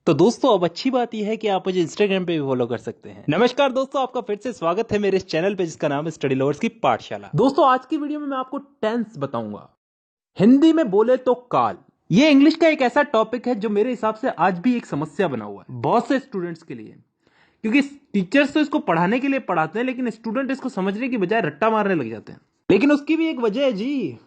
तो दोस्तों अब अच्छी बात यह है कि आप मुझे इंस्टाग्राम पे भी फॉलो कर सकते हैं। नमस्कार दोस्तों, आपका फिर से स्वागत है मेरे इस चैनल पे जिसका नाम है स्टडी लवर्स की पाठशाला। दोस्तों आज की वीडियो में मैं आपको टेंस बताऊंगा। हिंदी में बोले तो काल। ये इंग्लिश का एक ऐसा टॉपिक है जो मेरे हिसाब से आज भी एक समस्या बना हुआ है बहुत से स्टूडेंट्स के लिए, क्योंकि टीचर्स तो इसको पढ़ाने के लिए पढ़ाते हैं लेकिन स्टूडेंट इसको समझने की बजाय रट्टा मारने लग जाते हैं। लेकिन उसकी भी एक वजह है जी,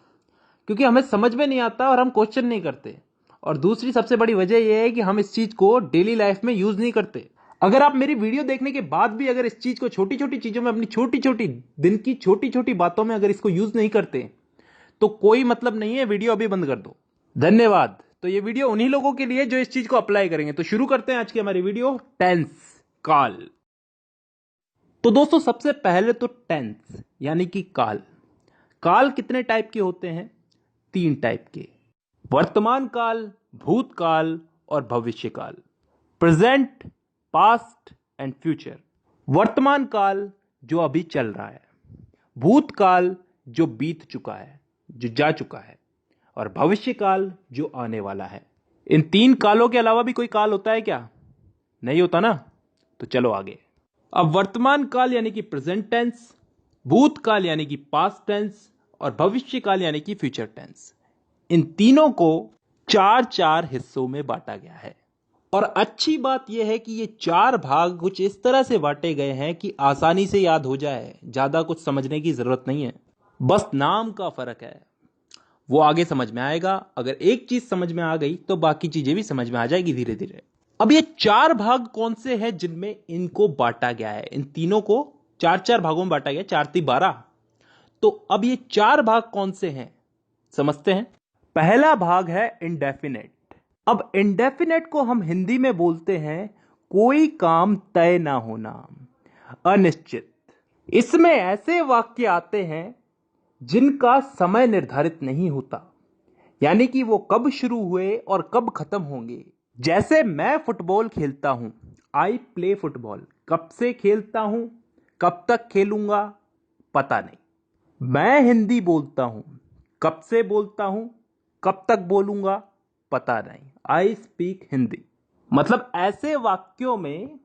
क्योंकि हमें समझ में नहीं आता और हम क्वेश्चन नहीं करते। और दूसरी सबसे बड़ी वजह यह है कि हम इस चीज को डेली लाइफ में यूज नहीं करते। अगर आप मेरी वीडियो देखने के बाद भी अगर इस चीज को छोटी छोटी चीजों में, अपनी छोटी छोटी दिन की छोटी छोटी बातों में अगर इसको यूज नहीं करते तो कोई मतलब नहीं है, वीडियो अभी बंद कर दो। धन्यवाद। तो ये वीडियो उन्हीं लोगों के लिए जो इस चीज को अप्लाई करेंगे। तो शुरू करते हैं आज की हमारी वीडियो, टेंस, काल। तो दोस्तों सबसे पहले तो टेंस यानी कि काल। काल कितने टाइप के होते हैं? 3 टाइप के, वर्तमान काल, भूतकाल और भविष्य काल। Present, past and future. वर्तमान काल जो अभी चल रहा है, भूतकाल जो बीत चुका है, जो जा चुका है, और भविष्य काल जो आने वाला है। इन 3 कालों के अलावा भी कोई काल होता है क्या? नहीं होता ना। तो चलो आगे। अब वर्तमान काल यानी कि प्रेजेंट टेंस, भूतकाल यानी कि पास्ट टेंस और भविष्य काल यानी कि फ्यूचर टेंस, इन तीनों को 4 हिस्सों में बांटा गया है। और अच्छी बात यह है कि ये 4 भाग कुछ इस तरह से बांटे गए हैं कि आसानी से याद हो जाए, ज्यादा कुछ समझने की जरूरत नहीं है, बस नाम का फर्क है। वो आगे समझ में आएगा। अगर एक चीज समझ में आ गई तो बाकी चीजें भी समझ में आ जाएगी धीरे धीरे। अब ये 4 भाग कौन से हैं जिनमें इनको बांटा गया है? इन तीनों को 4 भागों में बांटा गया, 4 × 3 = 12। तो अब ये 4 भाग कौन से हैं समझते हैं। पहला भाग है इंडेफिनेट। अब इंडेफिनेट को हम हिंदी में बोलते हैं कोई काम तय ना होना, अनिश्चित। इसमें ऐसे वाक्य आते हैं जिनका समय निर्धारित नहीं होता, यानी कि वो कब शुरू हुए और कब खत्म होंगे। जैसे मैं फुटबॉल खेलता हूं, आई प्ले फुटबॉल। कब से खेलता हूं, कब तक खेलूंगा, पता नहीं। मैं हिंदी बोलता हूं, कब से बोलता हूं, कब तक बोलूंगा, पता नहीं। I speak Hindi. मतलब ऐसे वाक्यों में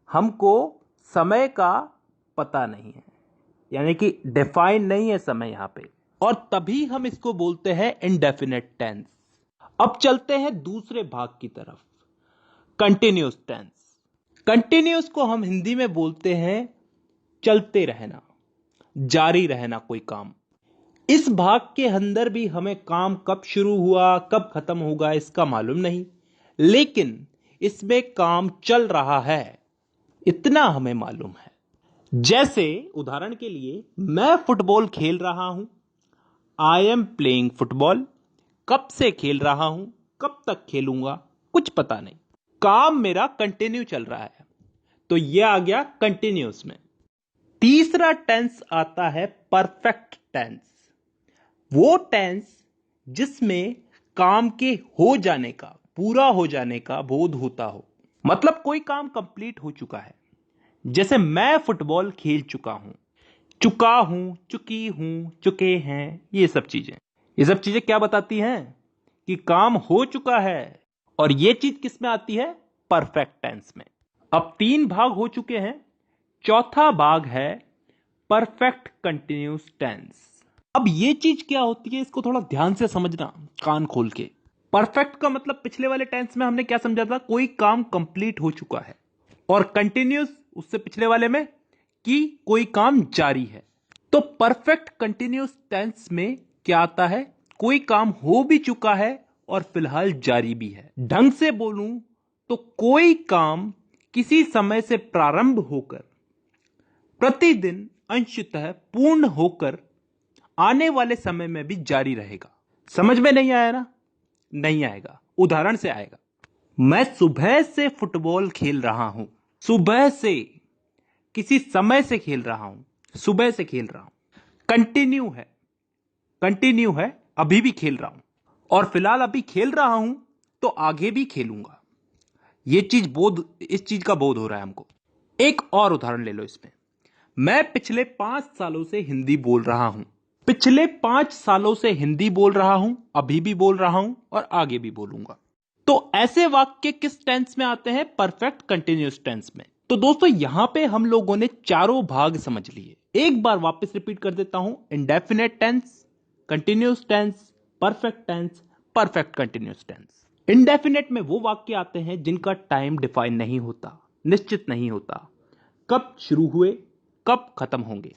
हमको समय का पता नहीं है, यानी कि डिफाइन नहीं है समय यहां पे, और तभी हम इसको बोलते हैं इंडेफिनेट टेंस। अब चलते हैं दूसरे भाग की तरफ, कंटिन्यूअस टेंस। कंटिन्यूअस को हम हिंदी में बोलते हैं चलते रहना, जारी रहना कोई काम। इस भाग के अंदर भी हमें काम कब शुरू हुआ कब खत्म होगा इसका मालूम नहीं, लेकिन इसमें काम चल रहा है इतना हमें मालूम है। जैसे उदाहरण के लिए, मैं फुटबॉल खेल रहा हूं, आई एम प्लेइंग फुटबॉल। कब से खेल रहा हूं, कब तक खेलूंगा, कुछ पता नहीं। काम मेरा कंटिन्यू चल रहा है, तो यह आ गया कंटिन्यूअस में। तीसरा टेंस आता है परफेक्ट टेंस। वो टेंस जिसमें काम के हो जाने का, पूरा हो जाने का बोध होता हो, मतलब कोई काम कंप्लीट हो चुका है। जैसे मैं फुटबॉल खेल चुका हूं, चुका हूं, चुकी हूं, चुके हैं, ये सब चीजें क्या बताती हैं? कि काम हो चुका है। और ये चीज किस में आती है? परफेक्ट टेंस में। अब 3 भाग हो चुके हैं, चौथा भाग है परफेक्ट कंटिन्यूअस टेंस। अब ये चीज क्या होती है, इसको थोड़ा ध्यान से समझना, कान खोल के। परफेक्ट का मतलब पिछले वाले टेंस में हमने क्या समझा था? कोई काम कंप्लीट हो चुका है। और कंटिन्यूअस उससे पिछले वाले में कि कोई काम जारी है। तो परफेक्ट कंटिन्यूअस टेंस में क्या आता है? कोई काम हो भी चुका है और फिलहाल जारी भी है। ढंग से बोलूं तो कोई काम किसी समय से प्रारंभ होकर प्रतिदिन अंशतः पूर्ण होकर आने वाले समय में भी जारी रहेगा। समझ में नहीं आया ना? नहीं आएगा, उदाहरण से आएगा। मैं सुबह से फुटबॉल खेल रहा हूं। सुबह से, किसी समय से खेल रहा हूं, सुबह से खेल रहा हूं। कंटिन्यू है, अभी भी खेल रहा हूं, और फिलहाल अभी खेल रहा हूं तो आगे भी खेलूंगा। इस चीज का बोध हो रहा है हमको। एक और उदाहरण ले लो इसमें। मैं पिछले 5 सालों से हिंदी बोल रहा हूं। पिछले 5 सालों से हिंदी बोल रहा हूं, अभी भी बोल रहा हूं और आगे भी बोलूंगा। तो ऐसे वाक्य किस टेंस में आते हैं? परफेक्ट कंटिन्यूअस टेंस में। तो दोस्तों यहां पे हम लोगों ने चारों भाग समझ लिए। एक बार वापस रिपीट कर देता हूं। Indefinite tense, continuous tense, perfect tense, perfect continuous tense. Indefinite में वो वाक्य आते हैं जिनका टाइम डिफाइन नहीं होता, निश्चित नहीं होता, कब शुरू हुए कब खत्म होंगे।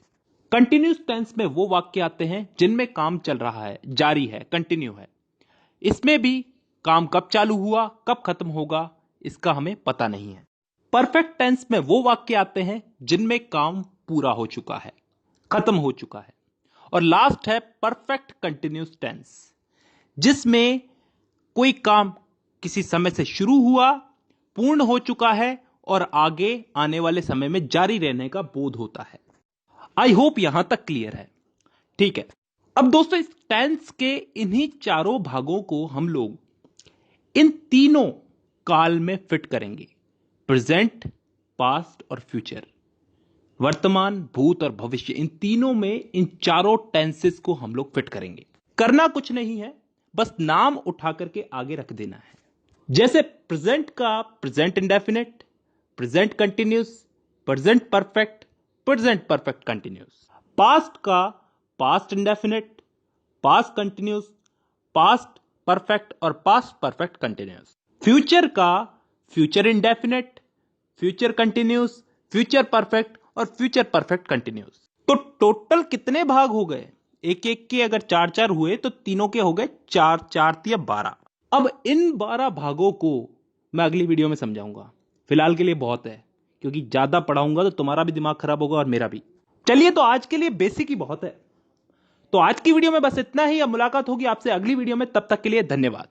कंटिन्यूअस टेंस में वो वाक्य आते हैं जिनमें काम चल रहा है, जारी है, कंटिन्यू है। इसमें भी काम कब चालू हुआ कब खत्म होगा इसका हमें पता नहीं है। परफेक्ट टेंस में वो वाक्य आते हैं जिनमें काम पूरा हो चुका है, खत्म हो चुका है। और लास्ट है परफेक्ट कंटिन्यूअस टेंस, जिसमें कोई काम किसी समय से शुरू हुआ, पूर्ण हो चुका है और आगे आने वाले समय में जारी रहने का बोध होता है। आई होप यहां तक क्लियर है। ठीक है, अब दोस्तों इस टेंस के इन्हीं चारों भागों को हम लोग इन तीनों काल में फिट करेंगे। प्रेजेंट, पास्ट और फ्यूचर, वर्तमान, भूत और भविष्य, इन तीनों में इन चारों टेंसेस को हम लोग फिट करेंगे। करना कुछ नहीं है, बस नाम उठा करके आगे रख देना है। जैसे प्रेजेंट का present indefinite, present continuous, present perfect, present perfect continuous. Past का past indefinite, past continuous, past perfect और पास्ट परफेक्ट कंटिन्यूअस। फ्यूचर का future indefinite, future continuous, future perfect और फ्यूचर परफेक्ट कंटिन्यूअस। तो टोटल कितने भाग हो गए? एक एक के अगर चार चार हुए तो तीनों के हो गए चार, चार या 12। अब इन 12 भागों को मैं अगली वीडियो में समझाऊंगा। फिलहाल के लिए बहुत है, क्योंकि ज्यादा पढ़ाऊंगा तो तुम्हारा भी दिमाग खराब होगा और मेरा भी। चलिए, तो आज के लिए बेसिक ही बहुत है। तो आज की वीडियो में बस इतना ही। अब मुलाकात होगी आपसे अगली वीडियो में, तब तक के लिए धन्यवाद।